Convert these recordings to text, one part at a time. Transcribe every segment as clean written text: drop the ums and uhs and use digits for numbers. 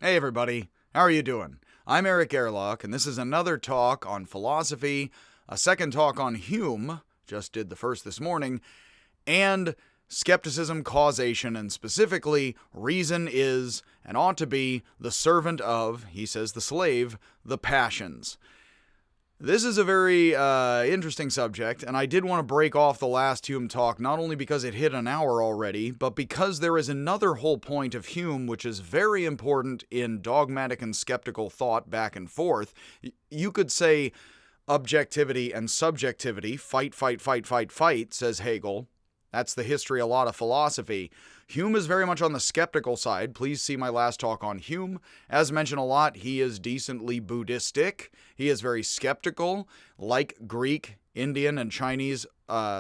Hey everybody, how are you doing? I'm Eric Gerlach, and this is another talk on philosophy, a second talk on Hume, just did the first this morning, and skepticism, causation, and specifically, reason is, and ought to be, the servant of, he says the slave, the passions. This is a very interesting subject, and I did want to break off the last Hume talk, not only because it hit an hour already, but because there is another whole point of Hume which is very important in dogmatic and skeptical thought back and forth. You could say objectivity and subjectivity, fight, says Hegel. That's the history of a lot of philosophy. Hume is very much on the skeptical side. Please see my last talk on Hume. As mentioned a lot, he is decently Buddhistic. He is very skeptical, like Greek, Indian, and Chinese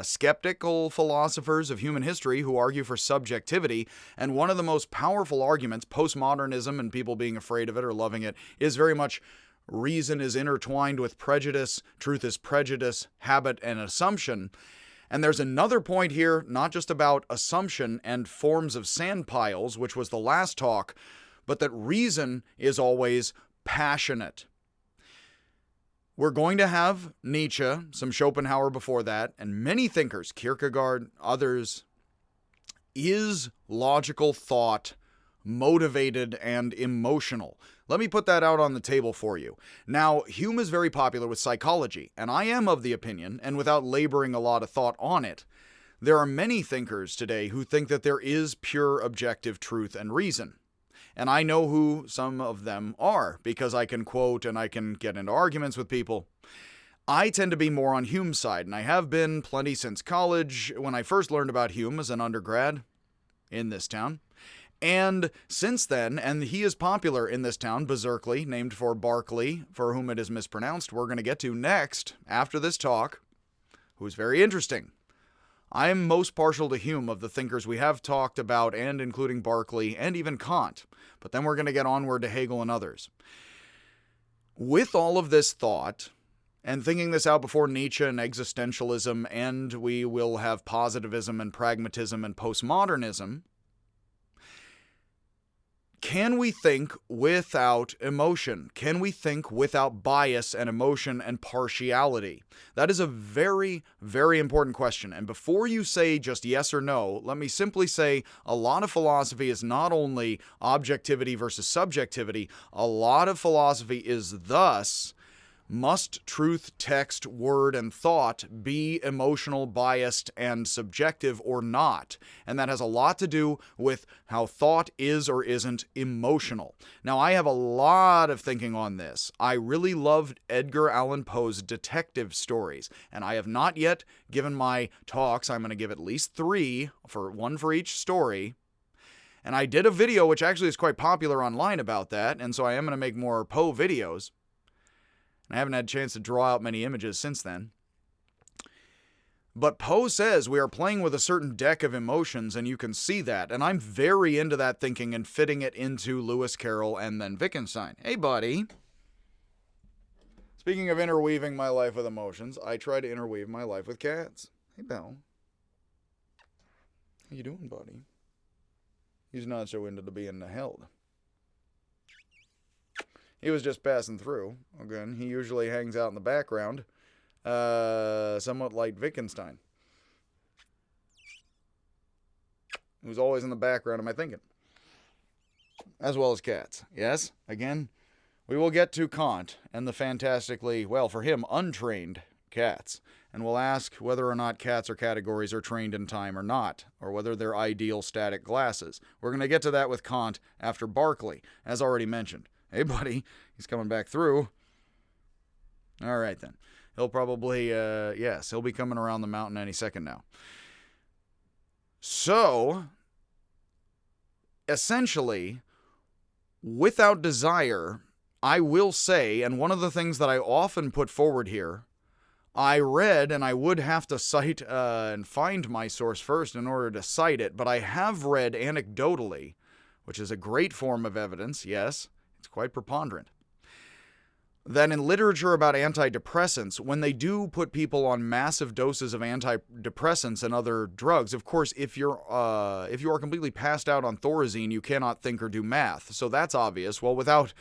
skeptical philosophers of human history who argue for subjectivity. And one of the most powerful arguments, postmodernism and people being afraid of it or loving it, is very much reason is intertwined with prejudice, truth is prejudice, habit, and assumption. And there's another point here, not just about assumption and forms of sand piles, which was the last talk, but that reason is always passionate. We're going to have Nietzsche, some Schopenhauer before that, and many thinkers, Kierkegaard, others. Is logical thought motivated and emotional? Let me put that out on the table for you. Now, Hume is very popular with psychology, and I am of the opinion, and without laboring a lot of thought on it, there are many thinkers today who think that there is pure objective truth and reason. And I know who some of them are, because I can quote and I can get into arguments with people. I tend to be more on Hume's side, and I have been plenty since college, when I first learned about Hume as an undergrad in this town. And since then, and he is popular in this town, Berkeley, named for Berkeley, for whom it is mispronounced, we're going to get to next, after this talk, who's very interesting. I am most partial to Hume of the thinkers we have talked about, and including Berkeley, and even Kant. But then we're going to get onward to Hegel and others. With all of this thought, and thinking this out before Nietzsche and existentialism, and we will have positivism and pragmatism and postmodernism, can we think without emotion? Can we think without bias and emotion and partiality? That is a very, very important question. And before you say just yes or no, let me simply say a lot of philosophy is not only objectivity versus subjectivity. A lot of philosophy is thus, must truth, text, word, and thought be emotional, biased, and subjective or not? And that has a lot to do with how thought is or isn't emotional. Now, I have a lot of thinking on this. I really loved Edgar Allan Poe's detective stories, and I have not yet given my talks. I'm going to give at least 3, one for each story. And I did a video, which actually is quite popular online about that, and so I am going to make more Poe videos. I haven't had a chance to draw out many images since then. But Poe says we are playing with a certain deck of emotions, and you can see that. And I'm very into that thinking and fitting it into Lewis Carroll and then Wittgenstein. Hey, buddy. Speaking of interweaving my life with emotions, I try to interweave my life with cats. Hey, Belle. How you doing, buddy? He's not so into being held. He was just passing through. Again, he usually hangs out in the background, somewhat like Wittgenstein, who's always in the background of my thinking, as well as cats. Yes, again, we will get to Kant and the fantastically, well, for him, untrained cats, and we'll ask whether or not cats or categories are trained in time or not, or whether they're ideal static glasses. We're going to get to that with Kant after Berkeley, as already mentioned. Hey, buddy, he's coming back through. All right, then. He'll probably, yes, he'll be coming around the mountain any second now. So, essentially, without desire, I will say, and one of the things that I often put forward here, I read, and I would have to cite and find my source first in order to cite it, but I have read anecdotally, which is a great form of evidence, yes, it's quite preponderant. that in literature about antidepressants, when they do put people on massive doses of antidepressants and other drugs, of course, if you are completely passed out on Thorazine, you cannot think or do math. So that's obvious. Well, without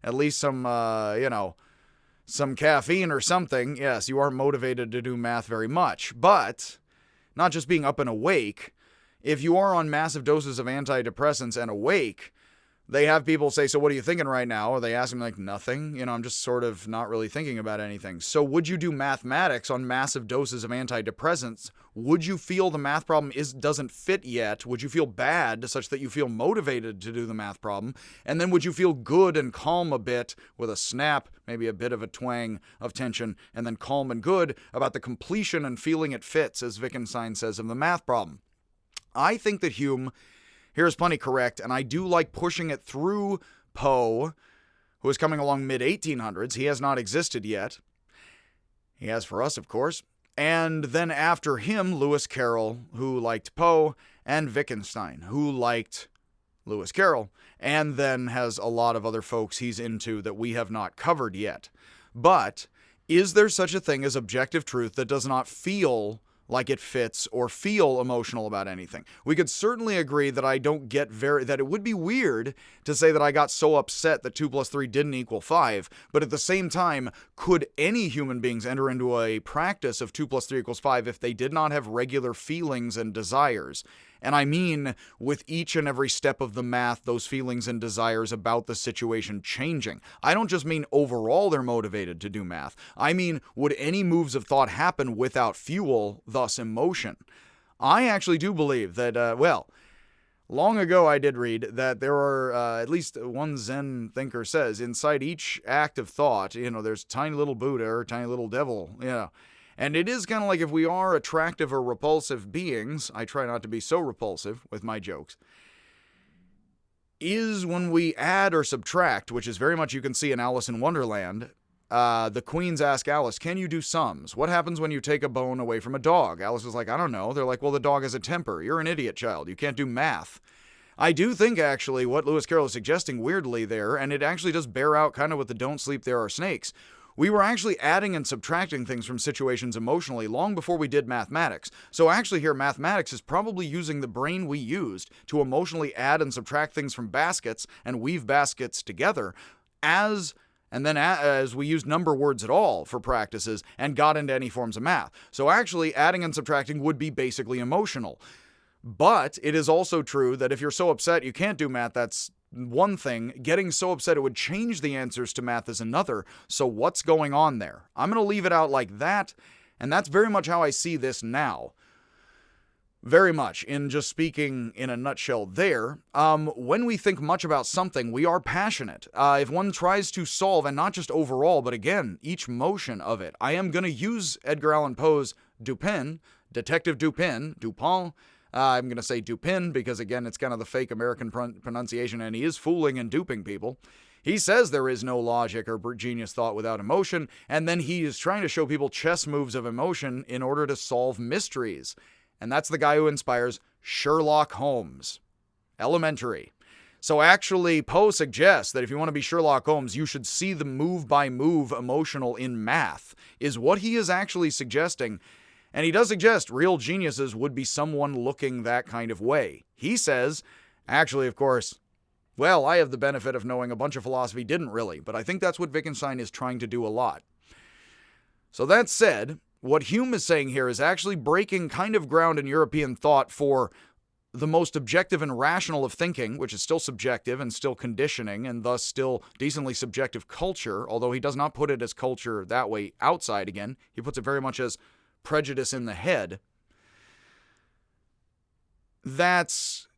at least some caffeine or something, yes, you aren't motivated to do math very much. But not just being up and awake, if you are on massive doses of antidepressants and awake, they have people say, so what are you thinking right now? Or they ask them like, nothing. I'm just sort of not really thinking about anything. So would you do mathematics on massive doses of antidepressants? Would you feel the math problem doesn't fit yet? Would you feel bad such that you feel motivated to do the math problem? And then would you feel good and calm a bit with a snap, maybe a bit of a twang of tension, and then calm and good about the completion and feeling it fits, as Wittgenstein says, of the math problem? I think that Hume here is plenty correct, and I do like pushing it through Poe, who is coming along mid-1800s. He has not existed yet. He has for us, of course. And then after him, Lewis Carroll, who liked Poe, and Wittgenstein, who liked Lewis Carroll, and then has a lot of other folks he's into that we have not covered yet. But is there such a thing as objective truth that does not feel like it fits or feel emotional about anything? We could certainly agree that that it would be weird to say that I got so upset that 2 plus 3 didn't equal 5, but at the same time, could any human beings enter into a practice of 2 plus 3 equals 5 if they did not have regular feelings and desires? And I mean, with each and every step of the math, those feelings and desires about the situation changing. I don't just mean overall they're motivated to do math. I mean, would any moves of thought happen without fuel, thus emotion? I actually do believe that, long ago I did read that there are, at least one Zen thinker says, inside each act of thought, there's tiny little Buddha or tiny little devil, And it is kind of like if we are attractive or repulsive beings, I try not to be so repulsive with my jokes, is when we add or subtract, which is very much you can see in Alice in Wonderland. The queens ask Alice, can you do sums? What happens when you take a bone away from a dog? Alice is like, I don't know. They're like, well, the dog has a temper. You're an idiot, child. You can't do math. I do think, actually, what Lewis Carroll is suggesting weirdly there, and it actually does bear out kind of with the don't sleep, there are snakes. We were actually adding and subtracting things from situations emotionally long before we did mathematics. So actually here, mathematics is probably using the brain we used to emotionally add and subtract things from baskets and weave baskets together as we used number words at all for practices and got into any forms of math. So actually adding and subtracting would be basically emotional. But it is also true that if you're so upset you can't do math, that's one thing. Getting so upset it would change the answers to math is another. So what's going on there? I'm going to leave it out like that, and that's very much how I see this now. Very much, in just speaking in a nutshell there. When we think much about something, we are passionate. If one tries to solve, and not just overall, but again, each motion of it. I am going to use Edgar Allan Poe's Dupin, Detective Dupin, I'm going to say Dupin because, again, it's kind of the fake American pronunciation, and he is fooling and duping people. He says there is no logic or genius thought without emotion, and then he is trying to show people chess moves of emotion in order to solve mysteries. And that's the guy who inspires Sherlock Holmes. Elementary. So actually, Poe suggests that if you want to be Sherlock Holmes, you should see the move-by-move emotional in math, is what he is actually suggesting. And he does suggest real geniuses would be someone looking that kind of way. He says, actually, of course, well, I have the benefit of knowing a bunch of philosophy didn't really, but I think that's what Wittgenstein is trying to do a lot. So that said, what Hume is saying here is actually breaking kind of ground in European thought for the most objective and rational of thinking, which is still subjective and still conditioning and thus still decently subjective culture, although he does not put it as culture that way outside again. He puts it very much as prejudice in the head. That's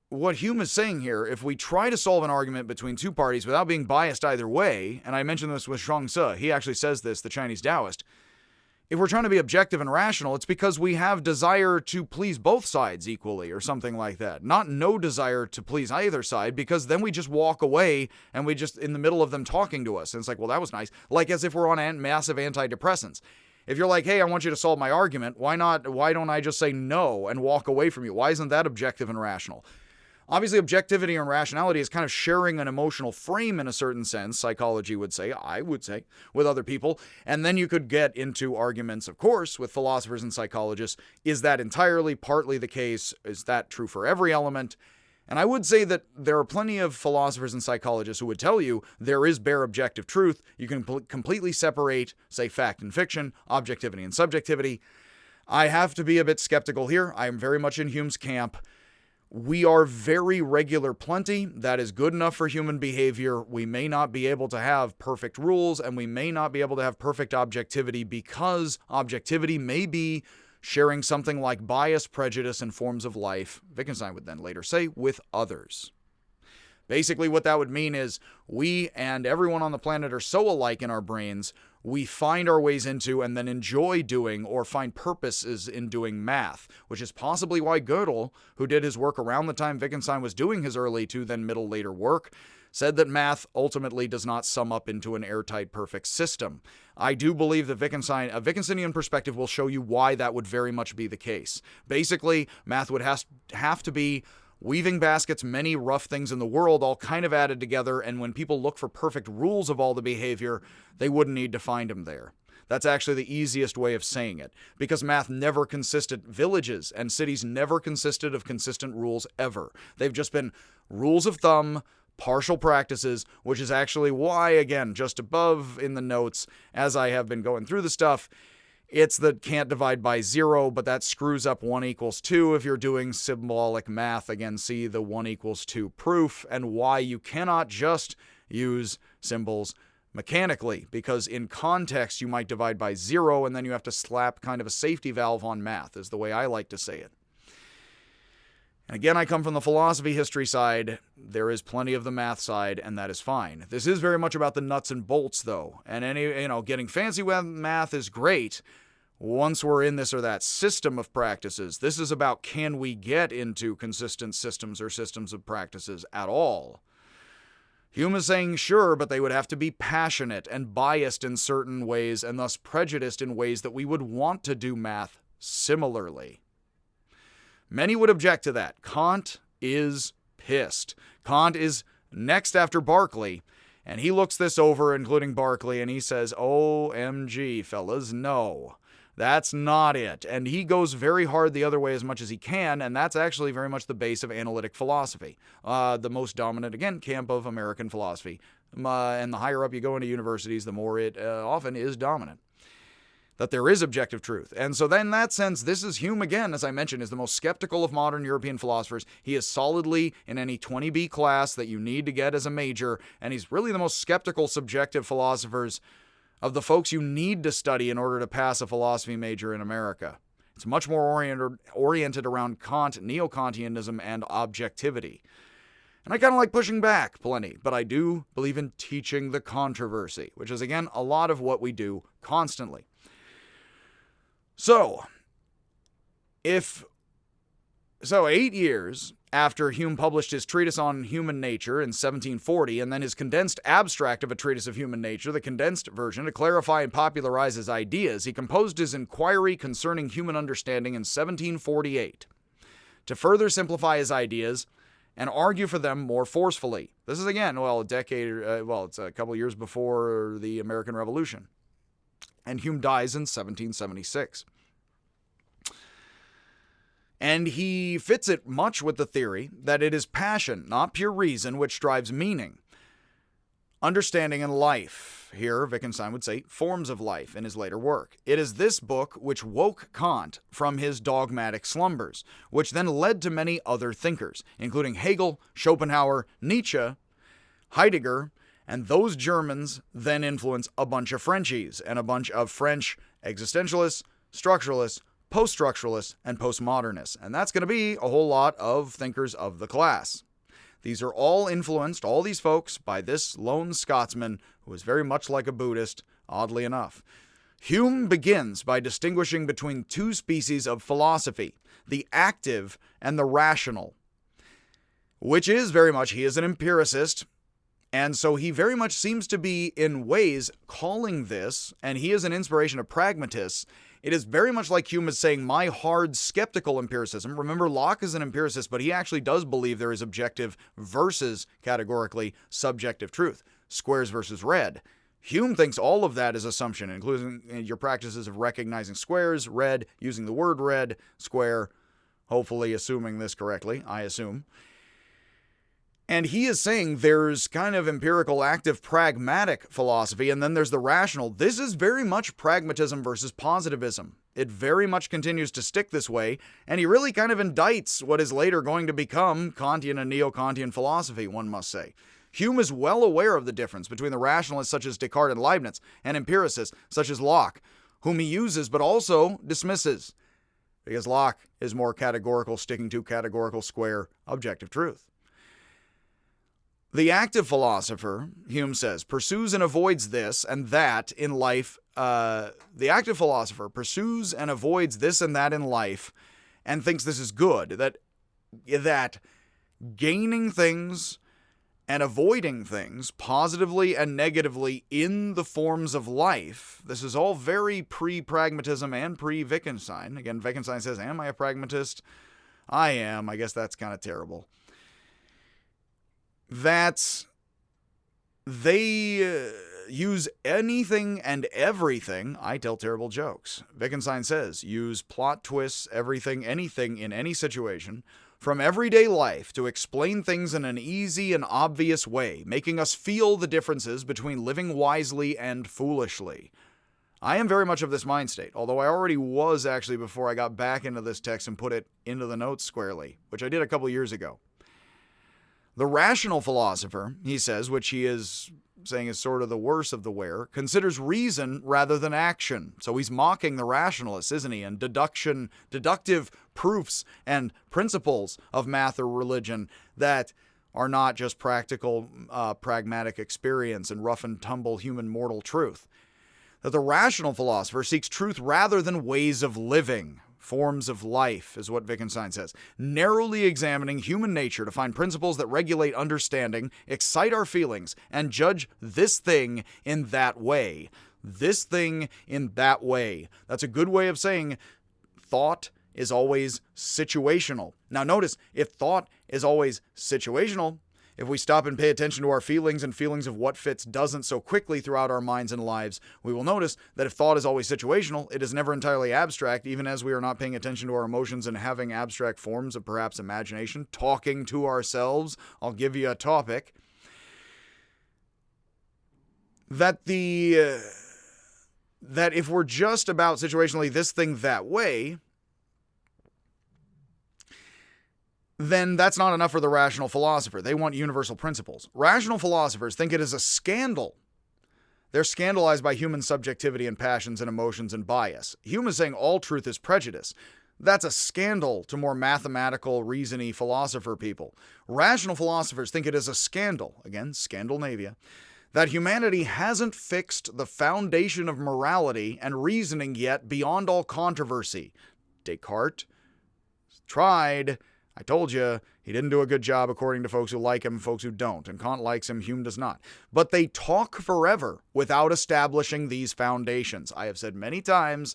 what Hume is saying here. If we try to solve an argument between two parties without being biased either way, and I mentioned this with Zhuangzi, he actually says this, the Chinese Taoist, if we're trying to be objective and rational, it's because we have desire to please both sides equally or something like that. Not no desire to please either side, because then we just walk away and we just in the middle of them talking to us. And it's like, well, that was nice. Like as if we're on massive antidepressants. If you're like, hey, I want you to solve my argument, why don't I just say no and walk away from you? Why isn't that objective and rational? Obviously, objectivity and rationality is kind of sharing an emotional frame in a certain sense, psychology would say, I would say, with other people. And then you could get into arguments, of course, with philosophers and psychologists. Is that entirely, partly the case? Is that true for every element? And I would say that there are plenty of philosophers and psychologists who would tell you there is bare objective truth. You can completely separate, say, fact and fiction, objectivity and subjectivity. I have to be a bit skeptical here. I am very much in Hume's camp. We are very regular plenty. That is good enough for human behavior. We may not be able to have perfect rules, and we may not be able to have perfect objectivity because objectivity may be sharing something like bias, prejudice, and forms of life, Wittgenstein would then later say, with others. Basically, what that would mean is we and everyone on the planet are so alike in our brains, we find our ways into and then enjoy doing or find purposes in doing math, which is possibly why Gödel, who did his work around the time Wittgenstein was doing his early to then middle later work, said that math ultimately does not sum up into an airtight perfect system. I do believe that a Wittgensteinian perspective will show you why that would very much be the case. Basically, math would have to be weaving baskets, many rough things in the world, all kind of added together, and when people look for perfect rules of all the behavior, they wouldn't need to find them there. That's actually the easiest way of saying it, because math never consisted, villages and cities never consisted of consistent rules ever. They've just been rules of thumb, partial practices, which is actually why, again, just above in the notes, as I have been going through the stuff, it's the can't divide by 0, but that screws up 1 equals 2 if you're doing symbolic math. Again, see the 1 equals 2 proof and why you cannot just use symbols mechanically, because in context you might divide by 0 and then you have to slap kind of a safety valve on math, is the way I like to say it. And again, I come from the philosophy history side. There is plenty of the math side, and that is fine. This is very much about the nuts and bolts, though. And getting fancy with math is great once we're in this or that system of practices. This is about, can we get into consistent systems or systems of practices at all? Hume is saying sure, but they would have to be passionate and biased in certain ways, and thus prejudiced in ways that we would want to do math similarly. Many would object to that. Kant is pissed. Kant is next after Berkeley, and he looks this over, including Berkeley, and he says, OMG, fellas, no, that's not it. And he goes very hard the other way as much as he can, and that's actually very much the base of analytic philosophy, the most dominant, again, camp of American philosophy. And the higher up you go into universities, the more it often is dominant. That there is objective truth. And so then in that sense, this is Hume again, as I mentioned, is the most skeptical of modern European philosophers. He is solidly in any 20B class that you need to get as a major, and he's really the most skeptical subjective philosophers of the folks you need to study in order to pass a philosophy major in America. It's much more oriented around Kant, neo-Kantianism, and objectivity. And I kind of like pushing back plenty, but I do believe in teaching the controversy, which is, again, a lot of what we do constantly. So, 8 years after Hume published his treatise on human nature in 1740, and then his condensed abstract of a treatise of human nature, the condensed version, to clarify and popularize his ideas, he composed his Inquiry Concerning Human Understanding in 1748, to further simplify his ideas and argue for them more forcefully. This is, again, it's a couple years before the American Revolution. And Hume dies in 1776. And he fits it much with the theory that it is passion, not pure reason, which drives meaning. Understanding and life. Here, Wittgenstein would say, forms of life in his later work. It is this book which woke Kant from his dogmatic slumbers, which then led to many other thinkers, including Hegel, Schopenhauer, Nietzsche, Heidegger, and those Germans then influence a bunch of Frenchies and a bunch of French existentialists, structuralists, post-structuralists, and postmodernists. And that's going to be a whole lot of thinkers of the class. These are all influenced, all these folks, by this lone Scotsman who is very much like a Buddhist, oddly enough. Hume begins by distinguishing between two species of philosophy, the active and the rational, which is very much, he is an empiricist. And so he very much seems to be, in ways, calling this, and he is an inspiration of pragmatists, It is very much like Hume is saying my hard skeptical empiricism. Remember, Locke is an empiricist, but he actually does believe there is objective versus, categorically, subjective truth. Squares versus red. Hume thinks all of that is assumption, including your practices of recognizing squares, red, using the word red, square, hopefully assuming this correctly, I assume. And he is saying there's kind of empirical, active, pragmatic philosophy, and then there's the rational. This is very much pragmatism versus positivism. It very much continues to stick this way, and he really kind of indicts what is later going to become Kantian and neo-Kantian philosophy, one must say. Hume is well aware of the difference between the rationalists such as Descartes and Leibniz and empiricists such as Locke, whom he uses but also dismisses, because Locke is more categorical, sticking to categorical, square, objective truth. The active philosopher, Hume says, pursues and avoids this and that in life. The active philosopher pursues and avoids this and that in life and thinks this is good, that gaining things and avoiding things positively and negatively in the forms of life. This is all very pre-pragmatism and pre-Wittgenstein. Again, Wittgenstein says, am I a pragmatist? I am. I guess that's kind of terrible. That they use anything and everything. I tell terrible jokes. Wittgenstein says, use plot twists, everything, anything in any situation, from everyday life to explain things in an easy and obvious way, making us feel the differences between living wisely and foolishly. I am very much of this mind state, although I already was actually before I got back into this text and put it into the notes squarely, which I did a couple years ago. The rational philosopher, he says, which he is saying is sort of the worst of the wear, considers reason rather than action. So he's mocking the rationalists, isn't he? And deductive proofs and principles of math or religion that are not just practical, pragmatic experience and rough and tumble human mortal truth. That the rational philosopher seeks truth rather than ways of living. Forms of life, is what Wittgenstein says, narrowly examining human nature to find principles that regulate understanding, excite our feelings, and judge this thing in that way. This thing in that way. That's a good way of saying thought is always situational. Now notice, if thought is always situational, if we stop and pay attention to our feelings and feelings of what fits doesn't so quickly throughout our minds and lives, we will notice that if thought is always situational, it is never entirely abstract, even as we are not paying attention to our emotions and having abstract forms of perhaps imagination, talking to ourselves. I'll give you a topic. That if we're just about situationally this thing that way, then that's not enough for the rational philosopher. They want universal principles. Rational philosophers think it is a scandal. They're scandalized by human subjectivity and passions and emotions and bias. Hume is saying all truth is prejudice. That's a scandal to more mathematical, reason-y philosopher people. Rational philosophers think it is a scandal, again, Scandinavia, that humanity hasn't fixed the foundation of morality and reasoning yet beyond all controversy. Descartes tried. I told you, he didn't do a good job according to folks who like him and folks who don't, and Kant likes him, Hume does not. But they talk forever without establishing these foundations. I have said many times,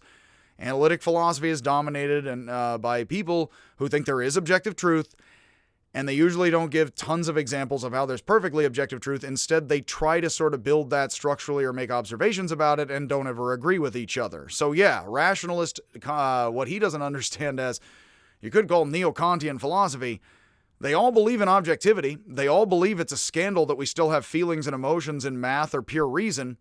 analytic philosophy is dominated by people who think there is objective truth, and they usually don't give tons of examples of how there's perfectly objective truth. Instead, they try to sort of build that structurally or make observations about it and don't ever agree with each other. So yeah, rationalist, what he doesn't understand as, you could call neo-Kantian philosophy, they all believe in objectivity. They all believe it's a scandal that we still have feelings and emotions in math or pure reason,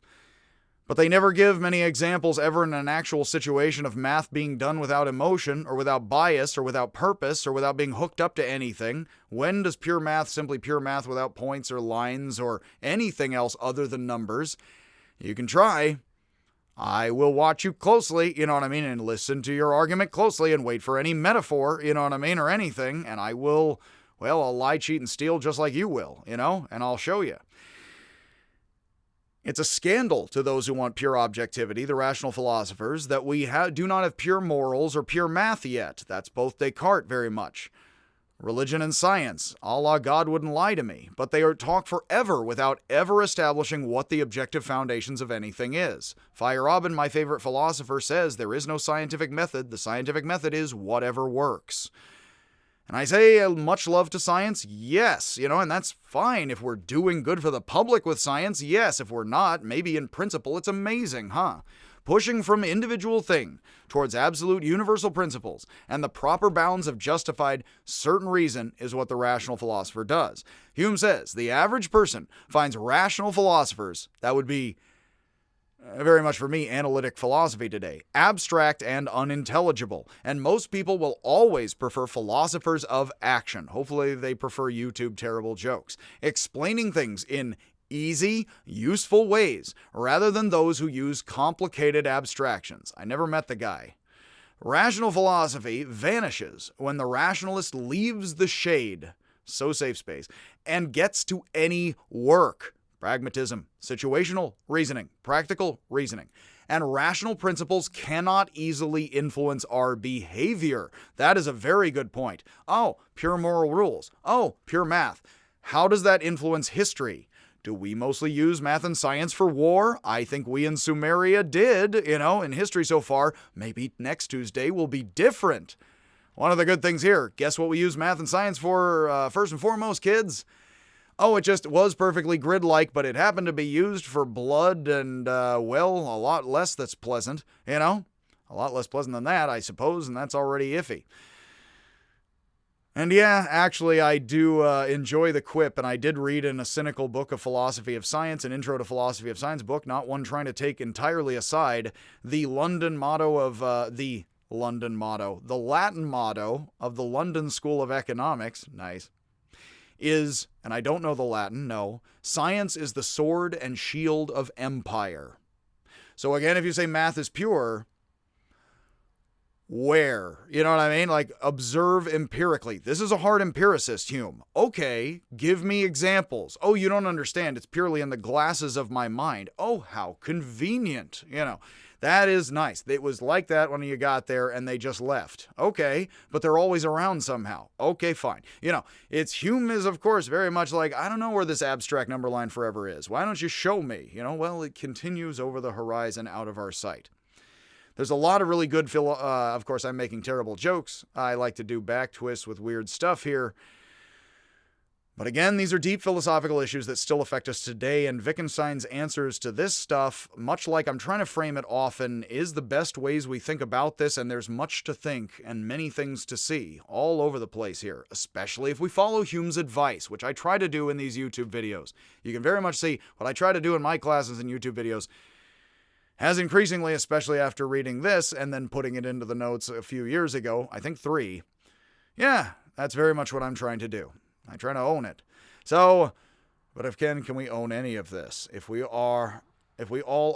but they never give many examples ever in an actual situation of math being done without emotion or without bias or without purpose or without being hooked up to anything. When does pure math simply pure math without points or lines or anything else other than numbers? You can try. I will watch you closely, you know what I mean, and listen to your argument closely and wait for any metaphor, you know what I mean, or anything, and I will, well, I'll lie, cheat, and steal just like you will, you know, and I'll show you. It's a scandal to those who want pure objectivity, the rational philosophers, that we do not have pure morals or pure math yet. That's both Descartes very much. Religion and science, a la God wouldn't lie to me, but they talk forever without ever establishing what the objective foundations of anything is. Feyerabend, my favorite philosopher, says there is no scientific method. The scientific method is whatever works. And I say much love to science, yes, and that's fine if we're doing good for the public with science, yes. If we're not, maybe in principle it's amazing, huh? Pushing from individual thing towards absolute universal principles and the proper bounds of justified certain reason is what the rational philosopher does. Hume says the average person finds rational philosophers, that would be very much for me, analytic philosophy today, abstract and unintelligible. And most people will always prefer philosophers of action. Hopefully they prefer YouTube terrible jokes, explaining things in easy, useful ways, rather than those who use complicated abstractions. I never met the guy. Rational philosophy vanishes when the rationalist leaves the shade, so safe space, and gets to any work. Pragmatism, situational reasoning, practical reasoning. And rational principles cannot easily influence our behavior. That is a very good point. Oh, pure moral rules. Oh, pure math. How does that influence history? Do we mostly use math and science for war? I think we in Sumeria did, in history so far. Maybe next Tuesday will be different. One of the good things here, guess what we use math and science for first and foremost, kids? Oh, it just was perfectly grid-like, but it happened to be used for blood and, a lot less that's pleasant, A lot less pleasant than that, I suppose, and that's already iffy. And yeah, actually, I do enjoy the quip, and I did read in a cynical book of philosophy of science, an intro to philosophy of science book, not one trying to take entirely aside, the Latin motto of the London School of Economics, nice, is, and I don't know the Latin, no, science is the sword and shield of empire. So again, if you say math is pure, where? You know what I mean? Like, observe empirically. This is a hard empiricist, Hume. Okay, give me examples. Oh, you don't understand. It's purely in the glasses of my mind. Oh, how convenient. That is nice. It was like that when you got there and they just left. Okay, but they're always around somehow. Okay, fine. Hume is, of course, very much like, I don't know where this abstract number line forever is. Why don't you show me? Well, it continues over the horizon out of our sight. There's a lot of really good of course, I'm making terrible jokes. I like to do back twists with weird stuff here. But again, these are deep philosophical issues that still affect us today, and Wittgenstein's answers to this stuff, much like I'm trying to frame it often, is the best ways we think about this, and there's much to think and many things to see all over the place here, especially if we follow Hume's advice, which I try to do in these YouTube videos. You can very much see what I try to do in my classes and YouTube videos has increasingly, especially after reading this and then putting it into the notes a few years ago, I think 3. Yeah, that's very much what I'm trying to do. I try to own it. So, but can we own any of this? If we all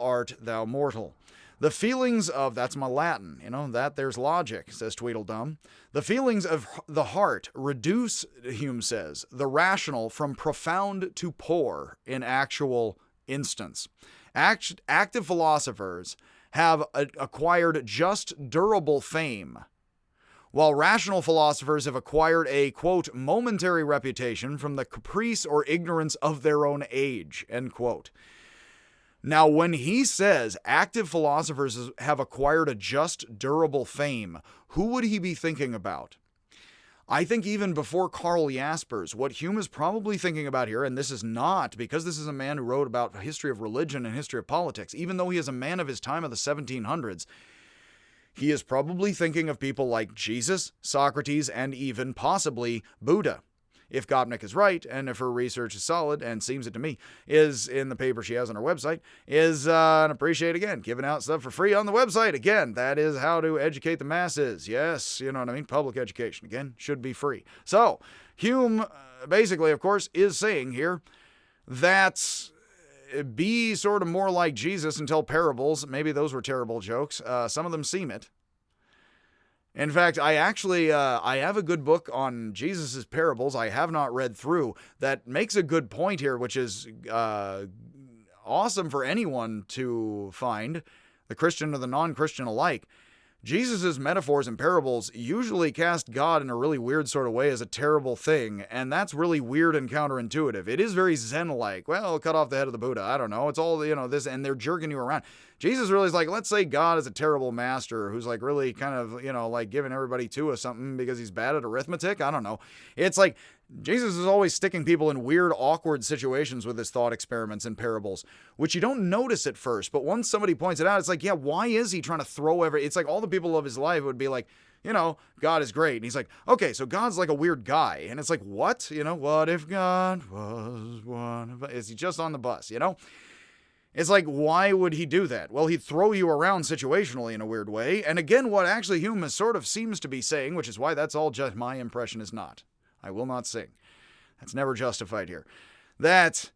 art thou mortal. The feelings of, that's my Latin, that there's logic, says Tweedledum. The feelings of the heart reduce, Hume says, the rational from profound to poor in actual instance. Active philosophers have acquired just durable fame, while rational philosophers have acquired a, quote, momentary reputation from the caprice or ignorance of their own age, end quote. Now, when he says active philosophers have acquired a just durable fame, who would he be thinking about? I think even before Karl Jaspers, what Hume is probably thinking about here, and this is not, because this is a man who wrote about history of religion and history of politics, even though he is a man of his time of the 1700s, he is probably thinking of people like Jesus, Socrates, and even possibly Buddha. If Gopnik is right, and if her research is solid, and seems it to me, is in the paper she has on her website, and appreciate, again, giving out stuff for free on the website. Again, that is how to educate the masses. Yes, you know what I mean? Public education, again, should be free. So, Hume, basically, of course, is saying here that be sort of more like Jesus and tell parables. Maybe those were terrible jokes. Some of them seem it. In fact, I have a good book on Jesus' parables I have not read through that makes a good point here, which is awesome for anyone to find, the Christian or the non-Christian alike. Jesus' metaphors and parables usually cast God in a really weird sort of way as a terrible thing, and that's really weird and counterintuitive. It is very Zen-like. Well, cut off the head of the Buddha. I don't know. It's all, this, and they're jerking you around. Jesus really is like, let's say God is a terrible master who's like really kind of, like giving everybody two or something because he's bad at arithmetic. I don't know. It's like Jesus is always sticking people in weird, awkward situations with his thought experiments and parables, which you don't notice at first. But once somebody points it out, it's like, yeah, why is he trying to throw it's like all the people of his life would be like, God is great. And he's like, okay, so God's like a weird guy. And it's like, what? What if God was one of us? Is he just on the bus, It's like, why would he do that? Well, he'd throw you around situationally in a weird way. And again, what actually Hume sort of seems to be saying, which is why that's all just my impression is not. I will not sing. That's never justified here. That,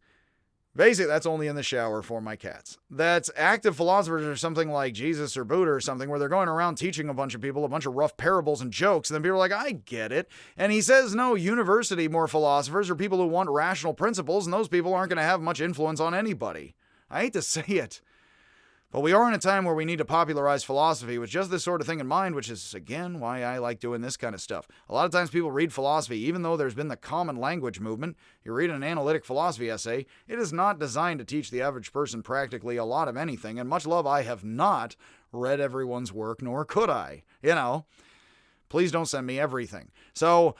basically, that's only in the shower for my cats. That active philosophers are something like Jesus or Buddha or something, where they're going around teaching a bunch of people a bunch of rough parables and jokes, and then people are like, I get it. And he says, no, university more philosophers are people who want rational principles, and those people aren't going to have much influence on anybody. I hate to say it, but we are in a time where we need to popularize philosophy with just this sort of thing in mind, which is, again, why I like doing this kind of stuff. A lot of times people read philosophy, even though there's been the common language movement. You read an analytic philosophy essay, it is not designed to teach the average person practically a lot of anything, and much love, I have not read everyone's work, nor could I. Please don't send me everything. So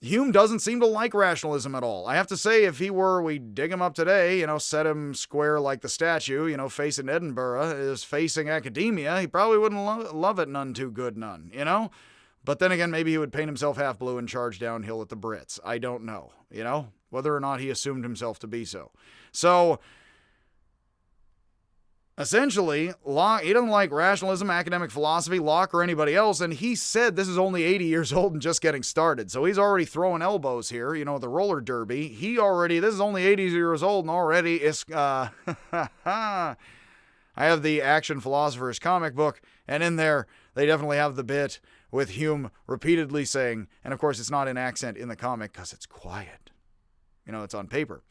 Hume doesn't seem to like rationalism at all. I have to say, if we dig him up today, set him square like the statue, facing Edinburgh, is facing academia, he probably wouldn't love it none too good none, But then again, maybe he would paint himself half blue and charge downhill at the Brits. I don't know, whether or not he assumed himself to be so. So, essentially, Locke, he doesn't like rationalism, academic philosophy, Locke, or anybody else, and he said this is only 80 years old and just getting started. So he's already throwing elbows here, the roller derby. This is only 80 years old and already is, I have the Action Philosophers comic book, and in there, they definitely have the bit with Hume repeatedly saying, and of course it's not in accent in the comic because it's quiet. It's on paper.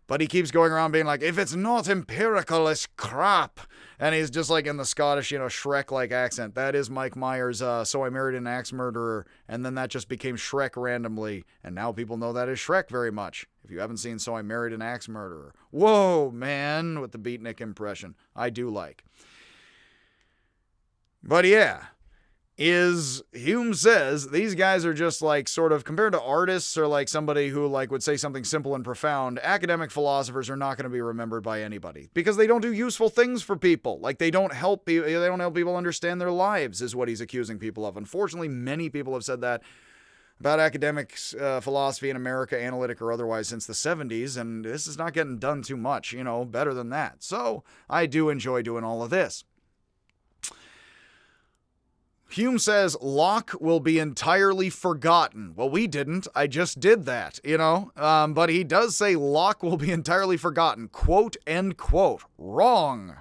But he keeps going around being like, if it's not empirical, it's crap. And he's just like in the Scottish, Shrek-like accent. That is Mike Myers' So I Married an Axe Murderer. And then that just became Shrek randomly. And now people know that is Shrek very much. If you haven't seen So I Married an Axe Murderer. Whoa, man, with the beatnik impression. I do like. But yeah. Hume says these guys are just like sort of compared to artists or like somebody who like would say something simple and profound. Academic philosophers are not going to be remembered by anybody because they don't do useful things for people. Like they don't help people understand their lives is what he's accusing people of. Unfortunately, many people have said that about academics, philosophy in America, analytic or otherwise, since the 70s, and this is not getting done too much, better than that. So I do enjoy doing all of this. Hume says Locke will be entirely forgotten. Well, we didn't. I just did that, But he does say Locke will be entirely forgotten. Quote, end quote. Wrong.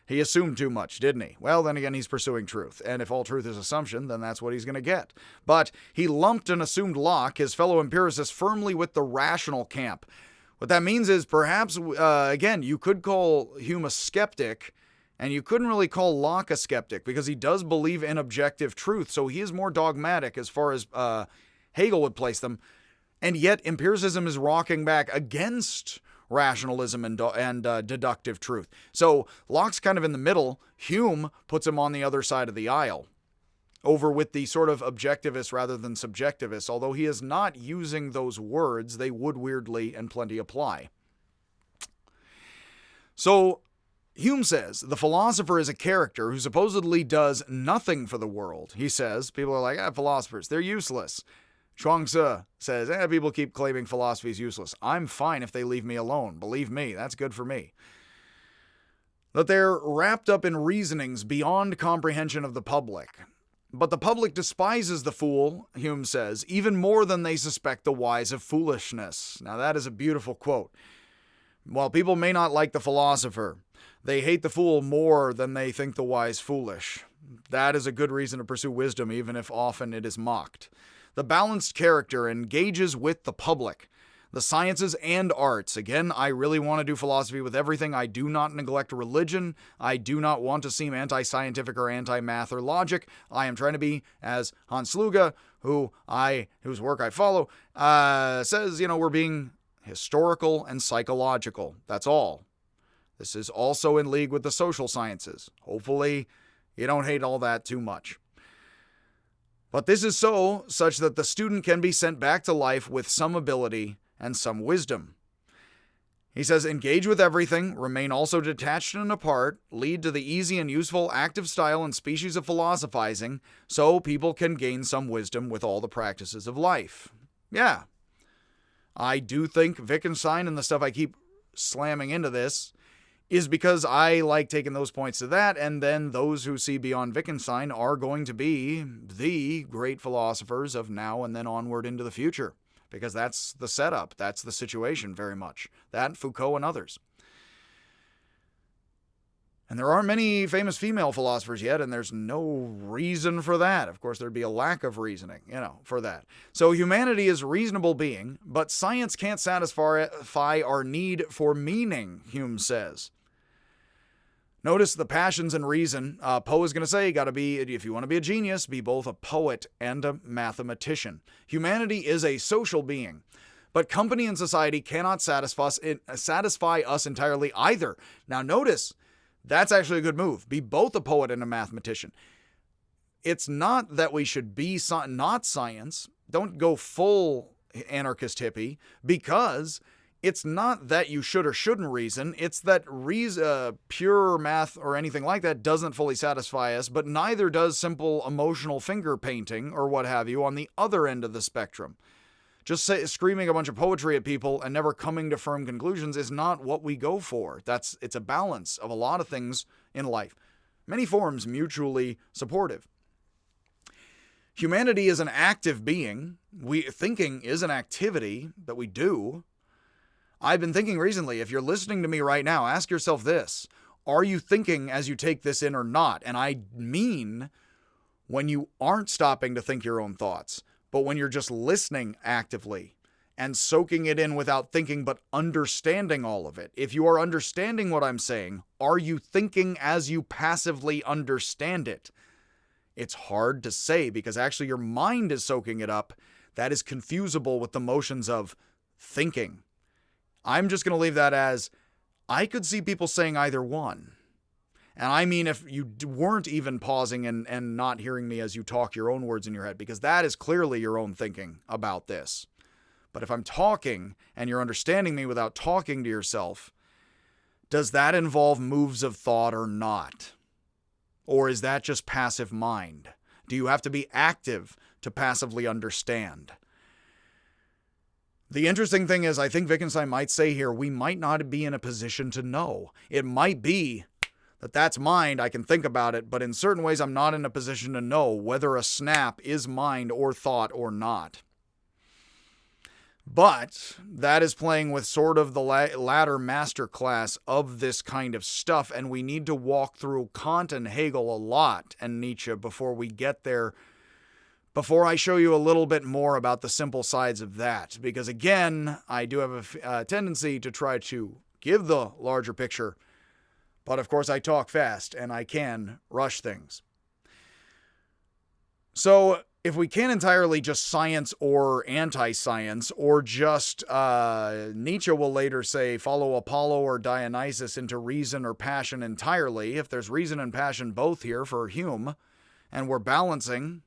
He assumed too much, didn't he? Well, then again, he's pursuing truth. And if all truth is assumption, then that's what he's going to get. But he lumped and assumed Locke, his fellow empiricist, firmly with the rational camp. What that means is perhaps, again, you could call Hume a skeptic, and you couldn't really call Locke a skeptic because he does believe in objective truth. So he is more dogmatic as far as Hegel would place them. And yet empiricism is rocking back against rationalism and deductive truth. So Locke's kind of in the middle. Hume puts him on the other side of the aisle, over with the sort of objectivist rather than subjectivist. Although he is not using those words, they would weirdly and plenty apply. So Hume says the philosopher is a character who supposedly does nothing for the world. He says, people are like, philosophers, they're useless. Chuang-Tzu says, people keep claiming philosophy is useless. I'm fine if they leave me alone. Believe me, that's good for me. That they're wrapped up in reasonings beyond comprehension of the public. But the public despises the fool, Hume says, even more than they suspect the wise of foolishness. Now that is a beautiful quote. While people may not like the philosopher, they hate the fool more than they think the wise foolish. That is a good reason to pursue wisdom, even if often it is mocked. The balanced character engages with the public. the sciences and arts. Again, I really want to do philosophy with everything. I do not neglect religion. I do not want to seem anti-scientific or anti-math or logic. I am trying to be, as Hans Sluga, whose work I follow, says, we're being historical and psychological. That's all. This is also in league with the social sciences. Hopefully, you don't hate all that too much. But this is such that the student can be sent back to life with some ability and some wisdom. He says, engage with everything, remain also detached and apart, lead to the easy and useful active style and species of philosophizing, so people can gain some wisdom with all the practices of life. Yeah. I do think Wittgenstein and the stuff I keep slamming into this is because I like taking those points to that, and then those who see beyond Wittgenstein are going to be the great philosophers of now and then onward into the future, because that's the setup, that's the situation very much. That, Foucault, and others. And there aren't many famous female philosophers yet, and there's no reason for that. Of course, there'd be a lack of reasoning, for that. So humanity is a reasonable being, but science can't satisfy our need for meaning, Hume says. Notice the passions and reason. Poe is going to say, if you want to be a genius, be both a poet and a mathematician. Humanity is a social being, but company and society cannot satisfy us entirely either. Now notice, that's actually a good move. Be both a poet and a mathematician. It's not that we should be not science. Don't go full anarchist hippie, because it's not that you should or shouldn't reason. It's that pure math or anything like that doesn't fully satisfy us, but neither does simple emotional finger painting or what have you on the other end of the spectrum. Just screaming a bunch of poetry at people and never coming to firm conclusions is not what we go for. It's a balance of a lot of things in life. Many forms mutually supportive. Humanity is an active being. Thinking is an activity that we do. I've been thinking recently, if you're listening to me right now, ask yourself this: are you thinking as you take this in or not? And I mean when you aren't stopping to think your own thoughts, but when you're just listening actively and soaking it in without thinking, but understanding all of it. If you are understanding what I'm saying, are you thinking as you passively understand it? It's hard to say, because actually your mind is soaking it up. That is confusable with the motions of thinking. I'm just going to leave that as, I could see people saying either one. And I mean, if you weren't even pausing and not hearing me as you talk your own words in your head, because that is clearly your own thinking about this. But if I'm talking and you're understanding me without talking to yourself, does that involve moves of thought or not? Or is that just passive mind? Do you have to be active to passively understand? The interesting thing is, I think Wittgenstein might say here, we might not be in a position to know. It might be that that's mind, I can think about it, but in certain ways I'm not in a position to know whether a snap is mind or thought or not. But that is playing with sort of the latter masterclass of this kind of stuff, and we need to walk through Kant and Hegel a lot and Nietzsche before we get there, before I show you a little bit more about the simple sides of that. Because again, I do have a tendency to try to give the larger picture, but of course I talk fast and I can rush things. So if we can't entirely just science or anti-science, or just, Nietzsche will later say, follow Apollo or Dionysus into reason or passion entirely, if there's reason and passion both here for Hume, and we're balancing,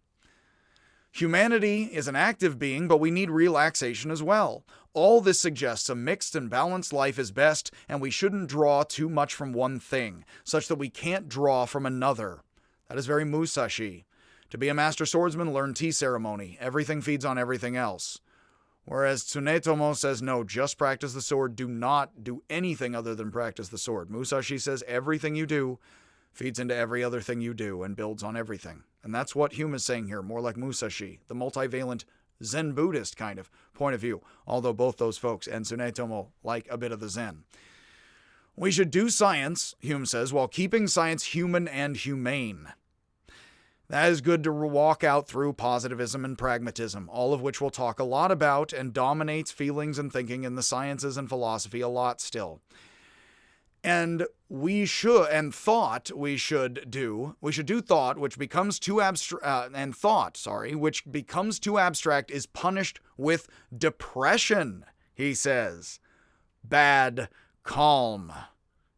humanity is an active being, but we need relaxation as well. All this suggests a mixed and balanced life is best, and we shouldn't draw too much from one thing, such that we can't draw from another. That is very Musashi. To be a master swordsman, learn tea ceremony. Everything feeds on everything else. Whereas Tsunetomo says, no, just practice the sword. Do not do anything other than practice the sword. Musashi says everything you do feeds into every other thing you do and builds on everything. And that's what Hume is saying here, more like Musashi, the multivalent Zen Buddhist kind of point of view, although both those folks and Tsunetomo like a bit of the Zen. We should do science, Hume says, while keeping science human and humane. That is good to walk out through positivism and pragmatism, all of which we'll talk a lot about and dominates feelings and thinking in the sciences and philosophy a lot still. And we should do thought, which becomes too which becomes too abstract, is punished with depression, he says. Bad calm,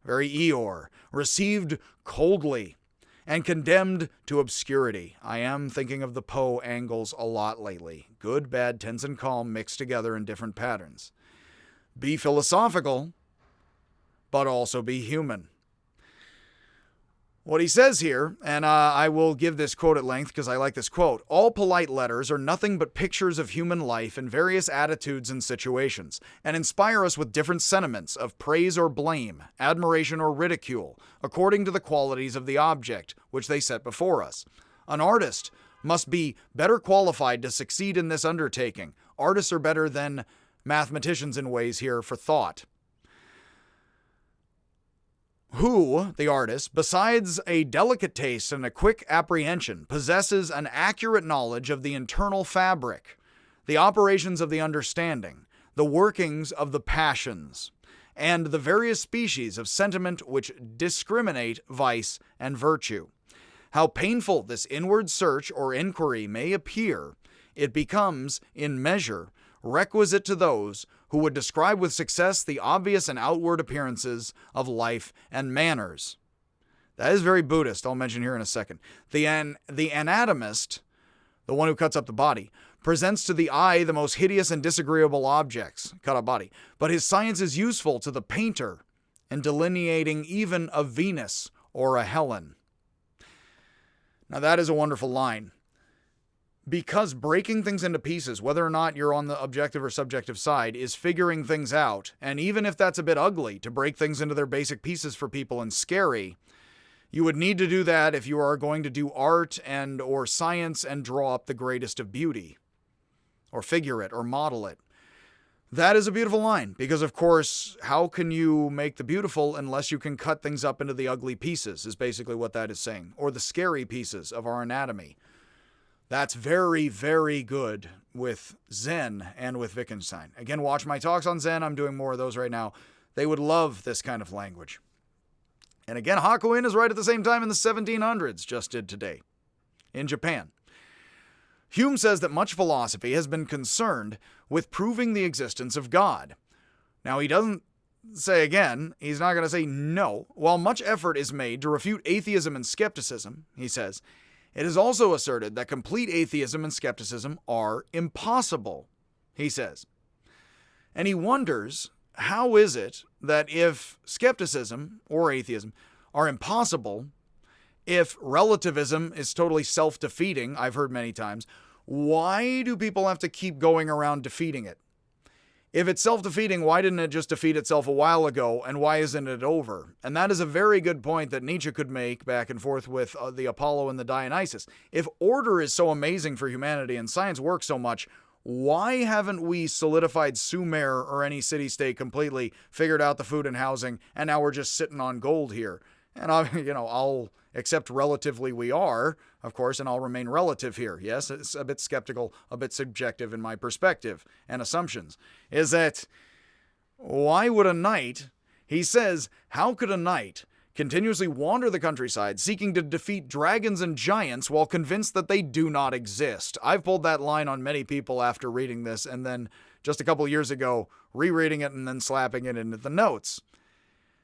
very Eeyore, received coldly, and condemned to obscurity. I am thinking of the Poe angles a lot lately. Good, bad, tense, and calm mixed together in different patterns. Be philosophical, but also be human. What he says here, and I will give this quote at length because I like this quote: all polite letters are nothing but pictures of human life in various attitudes and situations, and inspire us with different sentiments of praise or blame, admiration or ridicule, according to the qualities of the object which they set before us. An artist must be better qualified to succeed in this undertaking. Artists are better than mathematicians in ways here for thought. Who, the artist, besides a delicate taste and a quick apprehension, possesses an accurate knowledge of the internal fabric, the operations of the understanding, the workings of the passions, and the various species of sentiment which discriminate vice and virtue. How painful this inward search or inquiry may appear, it becomes, in measure, requisite to those who would describe with success the obvious and outward appearances of life and manners. That is very Buddhist, I'll mention here in a second. The anatomist, the one who cuts up the body, presents to the eye the most hideous and disagreeable objects, cut up body, but his science is useful to the painter in delineating even a Venus or a Helen. Now that is a wonderful line. Because breaking things into pieces, whether or not you're on the objective or subjective side, is figuring things out. And even if that's a bit ugly, to break things into their basic pieces for people and scary, you would need to do that if you are going to do art and or science and draw up the greatest of beauty, or figure it, or model it. That is a beautiful line, because of course, how can you make the beautiful unless you can cut things up into the ugly pieces, is basically what that is saying, or the scary pieces of our anatomy. That's very, very good with Zen and with Wittgenstein. Again, watch my talks on Zen. I'm doing more of those right now. They would love this kind of language. And again, Hakuin is right at the same time in the 1700s, just did today, in Japan. Hume says that much philosophy has been concerned with proving the existence of God. Now, he doesn't say again, he's not going to say no. While much effort is made to refute atheism and skepticism, he says, it is also asserted that complete atheism and skepticism are impossible, he says. And he wonders, how is it that if skepticism or atheism are impossible, if relativism is totally self-defeating, I've heard many times, why do people have to keep going around defeating it? If it's self-defeating, why didn't it just defeat itself a while ago, and why isn't it over? And that is a very good point that Nietzsche could make back and forth with the Apollo and the Dionysus. If order is so amazing for humanity and science works so much, why haven't we solidified Sumer or any city-state completely, figured out the food and housing, and now we're just sitting on gold here? And I'll accept relatively we are, of course, and I'll remain relative here. Yes, it's a bit skeptical, a bit subjective in my perspective and assumptions. Is that, why would a knight, he says, how could a knight continuously wander the countryside seeking to defeat dragons and giants while convinced that they do not exist? I've pulled that line on many people after reading this, and then just a couple years ago, rereading it and then slapping it into the notes.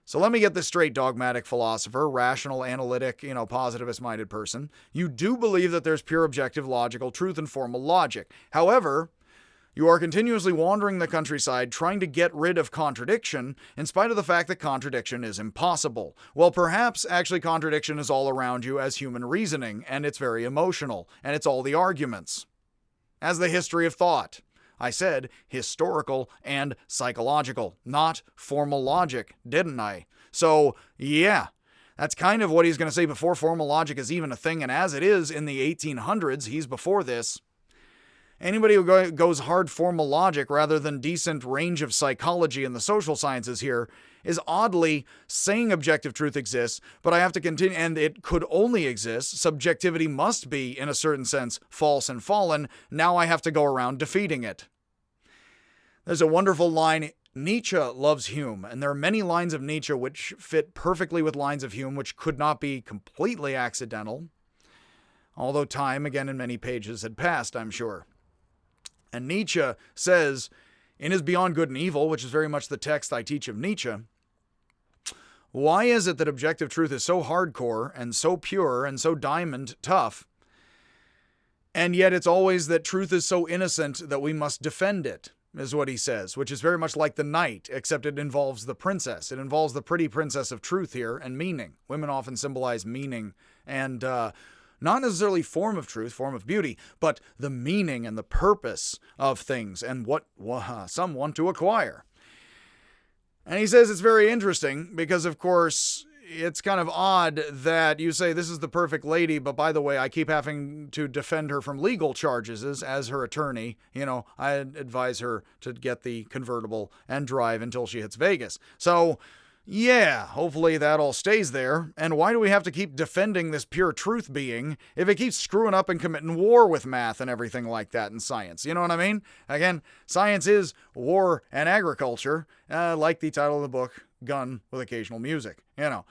So let me get this straight, dogmatic philosopher, rational, analytic, positivist-minded person. You do believe that there's pure objective logical truth and formal logic. However, you are continuously wandering the countryside trying to get rid of contradiction in spite of the fact that contradiction is impossible. Well, perhaps actually contradiction is all around you as human reasoning, and it's very emotional, and it's all the arguments. As the history of thought. I said historical and psychological, not formal logic, didn't I? So, yeah, that's kind of what he's going to say before formal logic is even a thing, and as it is in the 1800s, he's before this. Anybody who goes hard formal logic rather than decent range of psychology in the social sciences here is oddly saying objective truth exists, but I have to continue, and it could only exist. Subjectivity must be, in a certain sense, false and fallen. Now I have to go around defeating it. There's a wonderful line. Nietzsche loves Hume, and there are many lines of Nietzsche which fit perfectly with lines of Hume, which could not be completely accidental, although time, again, in many pages had passed, I'm sure. And Nietzsche says, in his Beyond Good and Evil, which is very much the text I teach of Nietzsche, why is it that objective truth is so hardcore and so pure and so diamond tough, and yet it's always that truth is so innocent that we must defend it, is what he says, which is very much like the knight, except it involves the princess. It involves the pretty princess of truth here and meaning. Women often symbolize meaning and not necessarily form of truth, form of beauty, but the meaning and the purpose of things and what some want to acquire. And he says it's very interesting because, of course, it's kind of odd that you say this is the perfect lady, but by the way, I keep having to defend her from legal charges as her attorney. I advise her to get the convertible and drive until she hits Vegas. So, yeah, hopefully that all stays there. And why do we have to keep defending this pure truth being if it keeps screwing up and committing war with math and everything like that in science? You know what I mean? Again, science is war and agriculture, like the title of the book, Gun with Occasional Music, yeah.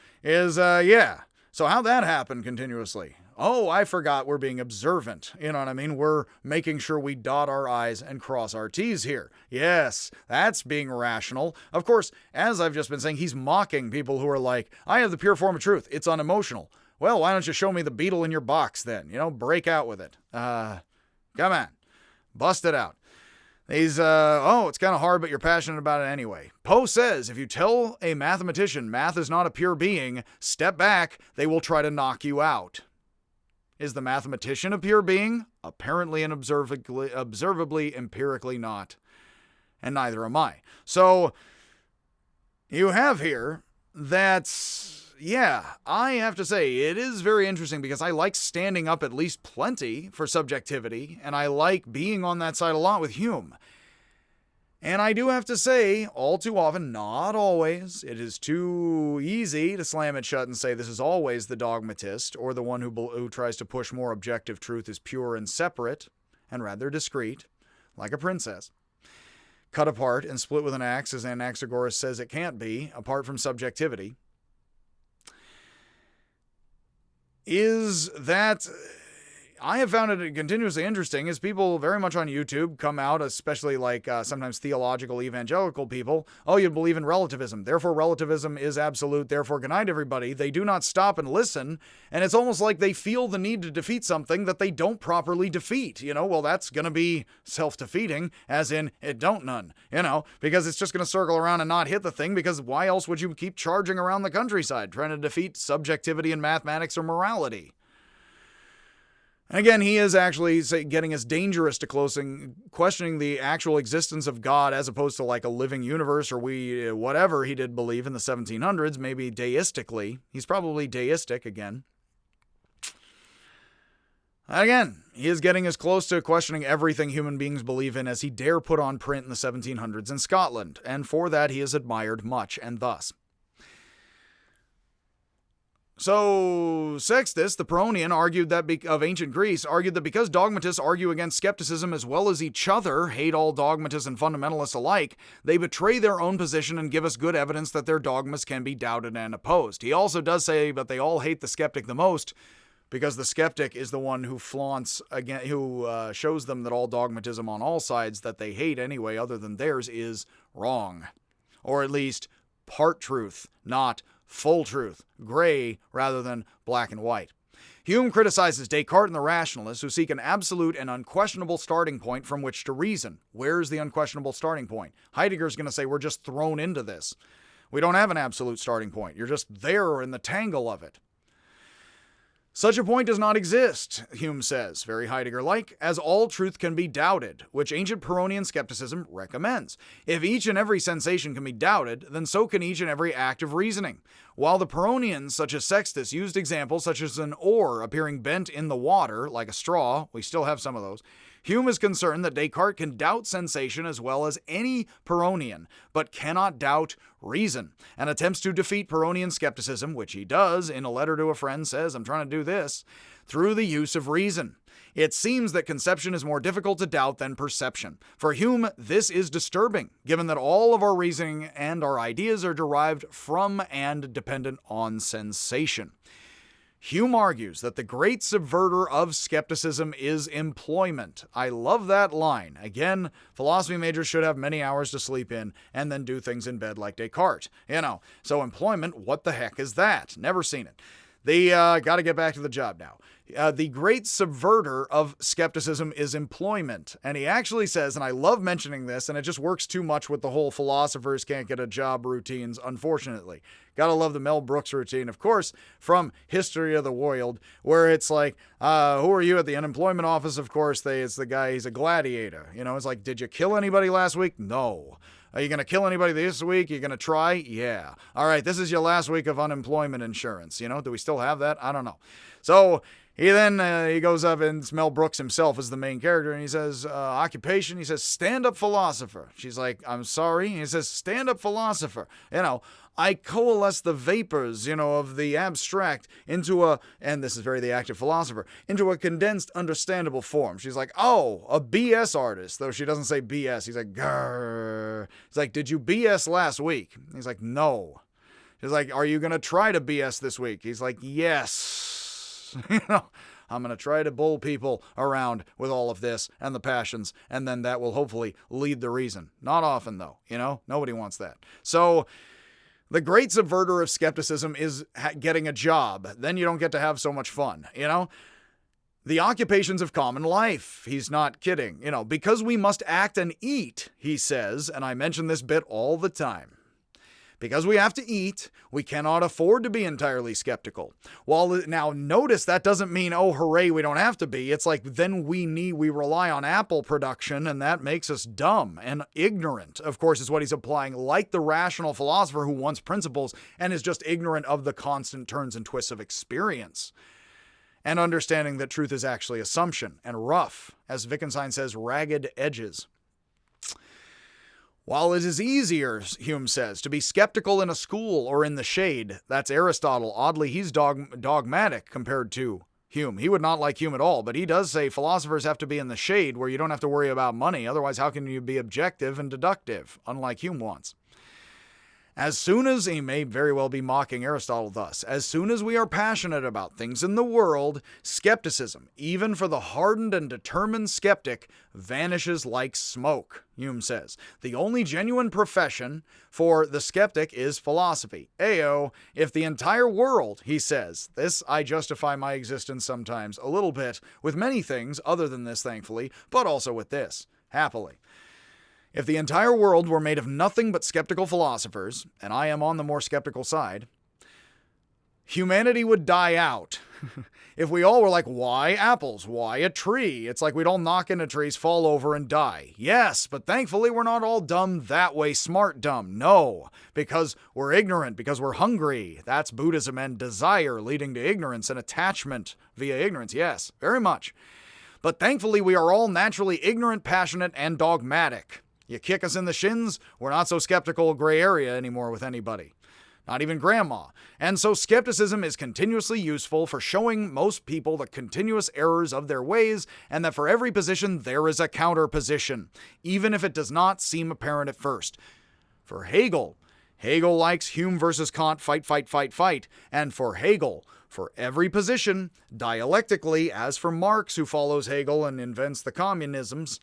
So how'd that happen continuously? Oh, I forgot we're being observant. You know what I mean? We're making sure we dot our I's and cross our T's here. Yes, that's being rational. Of course, as I've just been saying, he's mocking people who are like, I have the pure form of truth. It's unemotional. Well, why don't you show me the beetle in your box then? Break out with it. Come on. Bust it out. It's kind of hard, but you're passionate about it anyway. Poe says, if you tell a mathematician math is not a pure being, step back, they will try to knock you out. Is the mathematician a pure being? Apparently and observably, empirically not. And neither am I. So, you have here that, I have to say, it is very interesting because I like standing up at least plenty for subjectivity, and I like being on that side a lot with Hume. And I do have to say, all too often, not always, it is too easy to slam it shut and say this is always the dogmatist, or the one who tries to push more objective truth as pure and separate, and rather discreet, like a princess. Cut apart and split with an axe, as Anaxagoras says it can't be, apart from subjectivity. Is that I have found it continuously interesting is people very much on YouTube come out, especially like sometimes theological evangelical people. Oh, you believe in relativism. Therefore, relativism is absolute. Therefore, good night, everybody. They do not stop and listen. And it's almost like they feel the need to defeat something that they don't properly defeat. Well, that's going to be self-defeating, as in it don't none, because it's just going to circle around and not hit the thing, because why else would you keep charging around the countryside trying to defeat subjectivity in mathematics or morality? And again, he is actually getting us dangerous to questioning the actual existence of God as opposed to like a living universe or whatever he did believe in the 1700s, maybe deistically. He's probably deistic again. Again, he is getting as close to questioning everything human beings believe in as he dare put on print in the 1700s in Scotland, and for that he is admired much, and thus. So, Sextus, the Pyrrhonian, of ancient Greece, argued that because dogmatists argue against skepticism as well as each other, hate all dogmatists and fundamentalists alike, they betray their own position and give us good evidence that their dogmas can be doubted and opposed. He also does say, but they all hate the skeptic the most, because the skeptic is the one who shows them that all dogmatism on all sides that they hate anyway, other than theirs, is wrong. Or at least part truth, not full truth, gray rather than black and white. Hume criticizes Descartes and the rationalists who seek an absolute and unquestionable starting point from which to reason. Where's the unquestionable starting point? Heidegger's going to say we're just thrown into this. We don't have an absolute starting point. You're just there in the tangle of it. Such a point does not exist, Hume says, very Heidegger-like, as all truth can be doubted, which ancient Pyrrhonian skepticism recommends. If each and every sensation can be doubted, then so can each and every act of reasoning. While the Pyrrhonians, such as Sextus, used examples such as an oar appearing bent in the water, like a straw, we still have some of those, Hume is concerned that Descartes can doubt sensation as well as any Pyrrhonian, but cannot doubt reason, and attempts to defeat Pyrrhonian skepticism, which he does in a letter to a friend, says, I'm trying to do this, through the use of reason. It seems that conception is more difficult to doubt than perception. For Hume, this is disturbing, given that all of our reasoning and our ideas are derived from and dependent on sensation. Hume argues that the great subverter of skepticism is employment. I love that line. Again, philosophy majors should have many hours to sleep in and then do things in bed like Descartes. So employment, what the heck is that? Never seen it. They got to get back to the job now. The great subverter of skepticism is employment. And he actually says, and I love mentioning this, and it just works too much with the whole philosophers can't get a job routines, unfortunately. Gotta love the Mel Brooks routine, of course, from History of the World, where it's like, who are you at the unemployment office? Of course, it's the guy, he's a gladiator. It's like, did you kill anybody last week? No. Are you going to kill anybody this week? You going to try? Yeah. All right, this is your last week of unemployment insurance. Do we still have that? I don't know. So he goes up, and Mel Brooks himself is the main character, and he says, occupation, he says, stand-up philosopher. She's like, I'm sorry. He says, stand-up philosopher. I coalesce the vapors, of the abstract into and this is very the active philosopher, into a condensed, understandable form. She's like, oh, a BS artist, though she doesn't say BS. He's like, grrr. He's like, did you BS last week? He's like, no. She's like, are you going to try to BS this week? He's like, yes. I'm going to try to bull people around with all of this and the passions, and then that will hopefully lead the reason. Not often, though. Nobody wants that. So the great subverter of skepticism is getting a job. Then you don't get to have so much fun, The occupations of common life. He's not kidding. Because we must act and eat, he says, and I mention this bit all the time. Because we have to eat, we cannot afford to be entirely skeptical. Now notice that doesn't mean, oh, hooray, we don't have to be. It's like then we rely on Apple production, and that makes us dumb and ignorant, of course, is what he's applying, like the rational philosopher who wants principles and is just ignorant of the constant turns and twists of experience. And understanding that truth is actually assumption and rough, as Wittgenstein says, ragged edges. While it is easier, Hume says, to be skeptical in a school or in the shade, that's Aristotle. Oddly, he's dogmatic compared to Hume. He would not like Hume at all, but he does say philosophers have to be in the shade where you don't have to worry about money. Otherwise, how can you be objective and deductive, unlike Hume wants? As soon as, he may very well be mocking Aristotle thus, as soon as we are passionate about things in the world, skepticism, even for the hardened and determined skeptic, vanishes like smoke, Hume says. The only genuine profession for the skeptic is philosophy. Ayo, if the entire world, he says, this I justify my existence sometimes a little bit with many things other than this, thankfully, but also with this, happily. If the entire world were made of nothing but skeptical philosophers, and I am on the more skeptical side, humanity would die out. If we all were like, why apples? Why a tree? It's like we'd all knock into trees, fall over, and die. Yes, but thankfully we're not all dumb that way, smart dumb. No, because we're ignorant, because we're hungry. That's Buddhism and desire leading to ignorance and attachment via ignorance. Yes, very much. But thankfully we are all naturally ignorant, passionate, and dogmatic. You kick us in the shins, we're not so skeptical gray area anymore with anybody. Not even grandma. And so skepticism is continuously useful for showing most people the continuous errors of their ways, and that for every position there is a counter-position, even if it does not seem apparent at first. For Hegel likes Hume versus Kant, fight, fight, fight, fight. And for Hegel, for every position, dialectically, as for Marx, who follows Hegel and invents the communisms,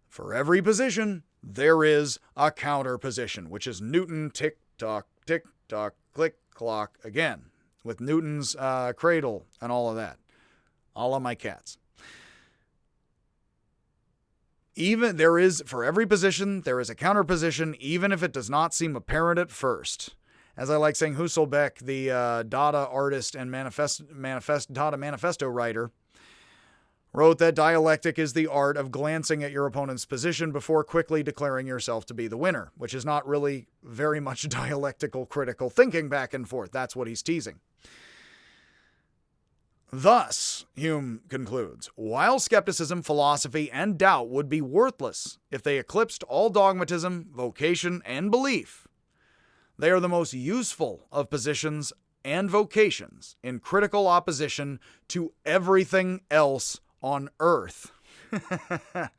for every position, there is a counter-position, which is Newton tick-tock, click, clock again, with Newton's cradle and all of that. All of my cats. Even there is, for every position, there is a counter-position, even if it does not seem apparent at first. As I like saying, Husselbeck, the Dada artist and Dada manifesto writer, wrote that dialectic is the art of glancing at your opponent's position before quickly declaring yourself to be the winner, which is not really very much dialectical critical thinking back and forth. That's what he's teasing. Thus, Hume concludes, while skepticism, philosophy, and doubt would be worthless if they eclipsed all dogmatism, vocation, and belief, they are the most useful of positions and vocations in critical opposition to everything else on earth. The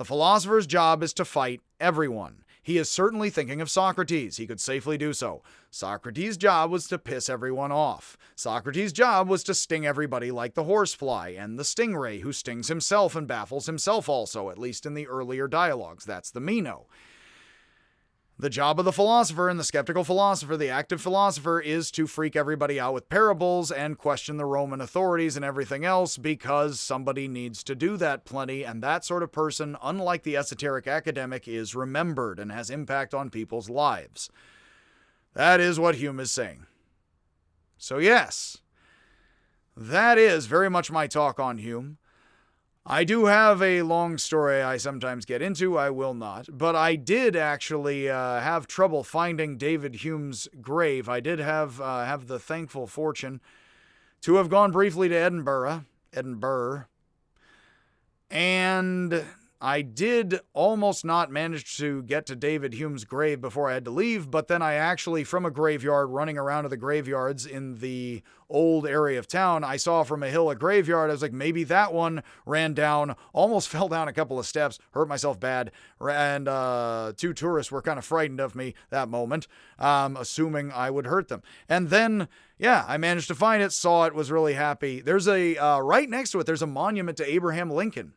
philosopher's job is to fight everyone. He is certainly thinking of Socrates. He could safely do so. Socrates' job was to piss everyone off. Socrates' job was to sting everybody like the horsefly and the stingray, who stings himself and baffles himself also, at least in the earlier dialogues. That's the Meno. The job of the philosopher and the skeptical philosopher, the active philosopher, is to freak everybody out with parables and question the Roman authorities and everything else, because somebody needs to do that plenty, and that sort of person, unlike the esoteric academic, is remembered and has impact on people's lives. That is what Hume is saying. So yes, that is very much my talk on Hume. I do have a long story I sometimes get into. I will not. But I did actually have trouble finding David Hume's grave. I did have the thankful fortune to have gone briefly to Edinburgh. And I did almost not manage to get to David Hume's grave before I had to leave, but then I actually, from a graveyard, running around to the graveyards in the old area of town, I saw from a hill a graveyard. I was like, maybe that one. Ran down, almost fell down a couple of steps, hurt myself bad, and 2 tourists were kind of frightened of me that moment, assuming I would hurt them. And then, yeah, I managed to find it, saw it, was really happy. There's a, right next to it, there's a monument to Abraham Lincoln.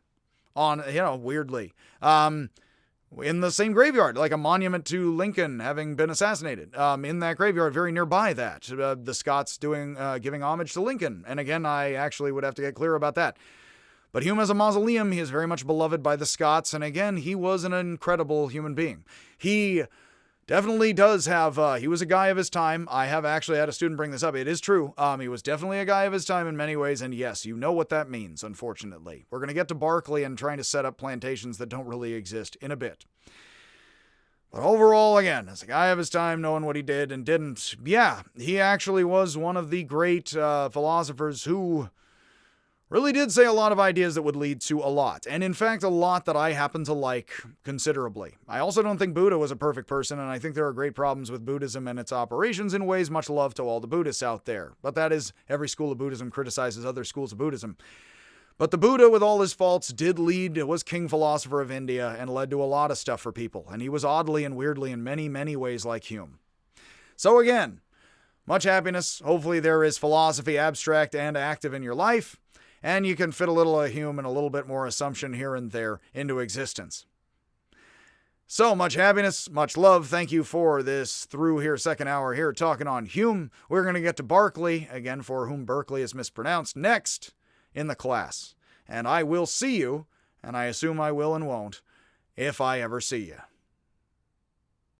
Weirdly, in the same graveyard, like a monument to Lincoln having been assassinated, in that graveyard very nearby that, the Scots giving homage to Lincoln. And again, I actually would have to get clear about that. But Hume has a mausoleum. He is very much beloved by the Scots. And again, he was an incredible human being. He definitely does have, he was a guy of his time. I have actually had a student bring this up. It is true. He was definitely a guy of his time in many ways. And yes, you know what that means, unfortunately. We're going to get to Berkeley and trying to set up plantations that don't really exist in a bit. But overall, again, as a guy of his time, knowing what he did and didn't, yeah, he actually was one of the great philosophers who really did say a lot of ideas that would lead to a lot. And in fact, a lot that I happen to like considerably. I also don't think Buddha was a perfect person, and I think there are great problems with Buddhism and its operations in ways. Much love to all the Buddhists out there. But that is, every school of Buddhism criticizes other schools of Buddhism. But the Buddha, with all his faults, was king philosopher of India and led to a lot of stuff for people. And he was oddly and weirdly in many, many ways like Hume. So again, much happiness. Hopefully there is philosophy, abstract and active, in your life. And you can fit a little of Hume and a little bit more assumption here and there into existence. So much happiness, much love. Thank you for this through here, second hour here, talking on Hume. We're going to get to Berkeley, again, for whom Berkeley is mispronounced, next in the class. And I will see you, and I assume I will and won't, if I ever see you.